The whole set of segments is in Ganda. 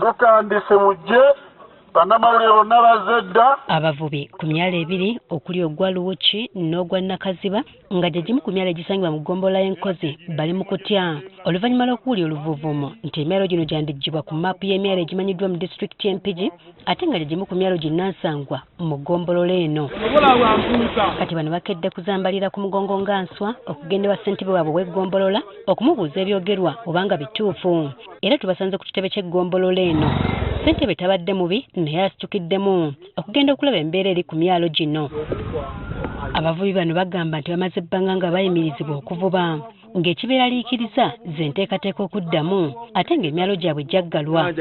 Dutandise mujje bannamawulire bonna bazedda. Abavubi ku myalo ebiri okuli ogwa Luwuki n'ogwa Nakaziba nga gye gimu ku myalo egisangibwa mu ggombolola y'Enkozi bali mu kutya oluvannyuma lw'okuwulira oluvuuvuumo nti emyalo gino gyandiggibwa ku maapu y'emyalo egimanyiddwa mu disitulikiti y'Empigi ate nga gye gimu ku myalo ginnansangwa mu ggombolola eno. Kati bano bakedde kuzambalira ku mugongo nga nswa okugenda ewa ssentebe waabwe w'eggombolola okumubuuza ebyogerwa obanga bituufu era tubasanze ku kitebe ky'eggombolola eno. Ssentebe tabadde mubi naye asitukiddemu okugenda okulaba embeera eri ku myalo gino. Abavubi bano bagamba nti bamaze ebbanga nga bayimirizibwa okuvuba ng'ekibeeraliikiriza ze nteekateeka okuddamu ate ng'emyalo gyabwe gyaggalwa.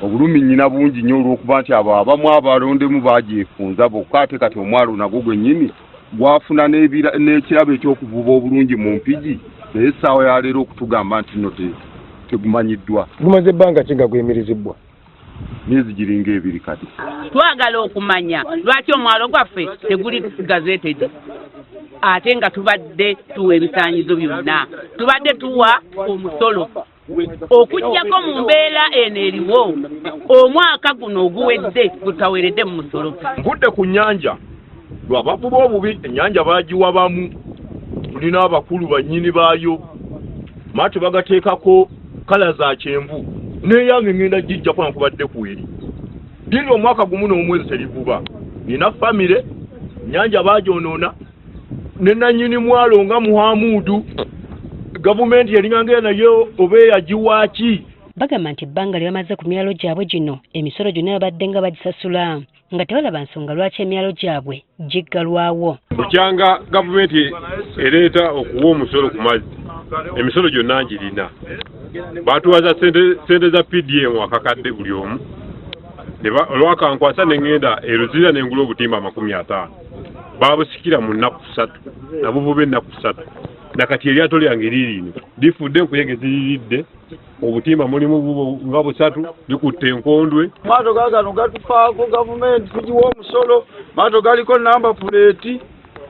Obulumi nnyina bungi nnyo olw'okuba nti abo abamu abalondemu bagyefunza bokka ate kati omwalo nagwo gwennyini gwafuna n'ekirabo eky'okuvuba obulungi mu Mpigi naye essaawa ya leero okutugamba nti nno tegumanyiddwa. Gumaze ebbanga ki nga gwemirizibwa? Myezi giringa ebiri kati. Twagala okumanya lwaki omwalo gwaffe teguli gazeetedi ate nga tubadde tuwa ebisaanyizo byonna, tubadde tuwa omusolo okujjako mu mbeera eno eriwo omwaka guno oguwedde gutaweredde mu musolo. Nkudde ku nnyanja lwabavuba obubi ennyanja baagiwa bamu, tulina abakulu bannyini baayo maato bagateekako kala za kyenvu neyange ngenda gijja kwa nkubadde kuweri diri omwaka gumu n'omwezi terivuba nina famire nyanja baajonoona ne nannyini mwalo nga Muhamudu gavumenti yalinga nayo oba yagiwaaki. Bagamba nti ebbanga lye bamaze ku myalo gyabwe gino emisolo gyonna babadde nga bagisasula nga tebalaba nsonga lwaki emyalo gyabwe giggalwawo. Bukyanga gavumenti ereeta okuwa omusolo ku mazzi emisolo gyonna ngirina batuwaza sente za PDM akakadde buli omu olwakankwasa nengenda eruzira nengula obutimba 50 babusikira mu nnaku 3 nabuvuba ennaku 3 nakati eryato lyange lirino lifudde nkuyege ziriridde obutimba mulimu nga 3 likutte enkondwe. Maato gagano gatufaako gavumenti tugiwa omusolo maato galiko namba puleeti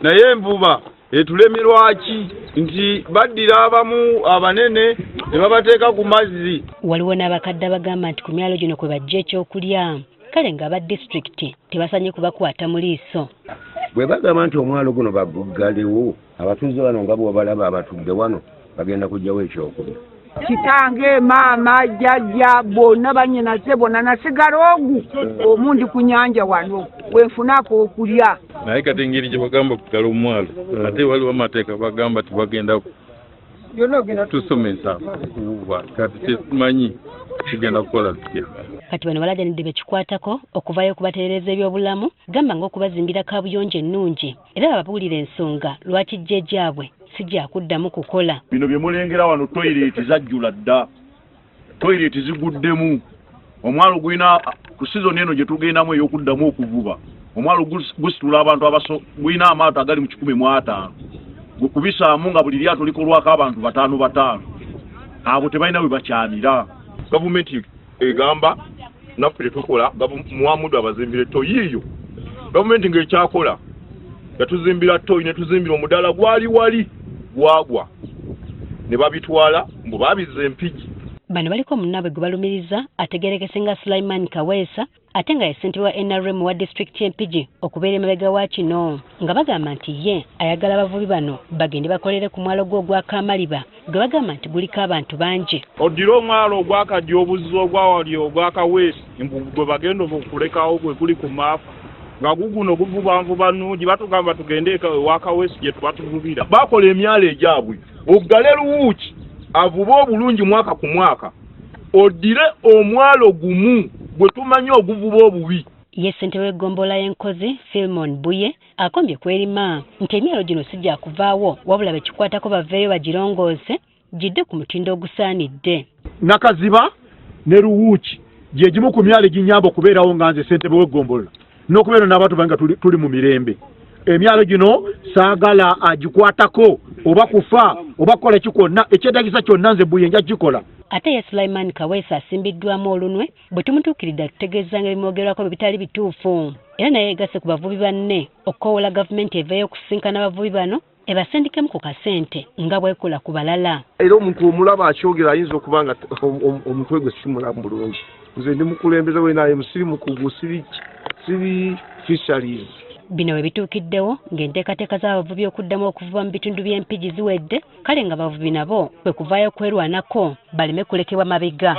naye envuba etulemerwaki nti baddira abamu abanene ne babateeka ku mazzi. Waliwo n'abakadde abagamba nti ku myalo gino kwe bajja ekyokulya kale nga aba disitulikiti tebasanye kubakwata mu liiso. Bwe bagamba nti omwalo guno baguggalewo abatuuze bano nga bw'obalaba abatudde wano bagenda kujjawo ekyokulya. Kitange maama jjajja bonna bannyinase bonna nasigala ogu omundi ku nnyanja wano wenfunako okulya. Naye kati engeri gye bagamba okuggala omwalo ate waliwo amateeka bagamba tibagenda tusomesa kuwuba kati tetumanyi tugenda kukola tutya. Kati bano balaajanidde bekikwatako okuvayo okubatereereza ebyobulamu gamba ng'okubazimbira kaabuyonjo ennungi era bababuulira ensonga lwaki jjajjaabwe si gyakuddamu kukola. Bino bye mulengera wano toyireeti zajjula dda, toyireeti ziguddemu. Omwalo gulina ku sizoni eno gye tugendamu ey'okuddamu okuvuba omwalo gusitula abantu gulina amaato agali mu 105 gukubisaamu nga buli lyato likolwako abantu 5 abo tebalina we bakyamira. Gavumenti egamba naffe tetukola Muhamudu abazimbire toyiyo gavumenti ng'ekyakola yatuzimbira toyi ne tuzimbira omudaala gwali wali gwagwa ne babitwala mbu babizza Empigi. Bano baliko munnaabwe gwe balumiriza ategerekese nga Sulaiman Kaweesa ate nga ye ssentebe wa NRM wa disitulikiti y'Empigi okubeera emabega wa kino nga bagamba nti ye ayagala abavubi bano bagende bakolere ku mwalo gwe ogwa Kamaliba gwe bagamba nti guliko abantu bangi. Oddira omwalo ogwakadya obuzzi ogwawali ogwa Kaweesa gwe bagenda okulekawo gwe guli ku maafu nga guguno guvuba nvuba nnungi batugamba tugende ewa Kaweesa gye tubatuvubira. Bakola emyalo egyabwe oggale Luwuki avuba obulungi mwaka ku mwaka oddire omwalo gumu gwe tumanyi oguvuba obubi. Ye ssentebe w'eggombolola y'Enkozi Philemon Buye akombye kwerima nti emyalo gino si gya kuvaawo wabula bekikwatako baveeyo bagirongoose gidde ku mutindo ogusaanidde. Nakaziba ne Luwuki gye gimu ku myalo eginyamba okubeerawo nga nze ssentebe w'eggombolola n'okubeera n'abantu bange nga tuli mu mirembe. Emyalo gino saagala agikwatako oba kufa oba kukola kikonna ekyetagisa kyonna nze Buye nja gikola. Ate ye Sulaiman Kaweesa asimbiddwamu olunwe bwe tumutuukiridde atutegeeza nga ebimwogerwako bye bitali bituufu era naye yeegasse ku bavubi banne okukoowoola gavumenti eveeyo okusinkana abavubi bano ebasindikemu ku kasente nga bwekola ku balala. Era omuntu omulaba akyogera ayinza okuba nga omutwe gwe si mulamu bulungi. Nze ndi mukulembeze we naye musiri mukugu siri fisheries. Bino we bituukiddewo ng'enteekateeka z'abavubi okuddamu okuvuba mu bitundu by'empigi ziwedde, kale ng'abavubi nabo kwe kuvaayo kwerwanako baleme kulekebwa mabega.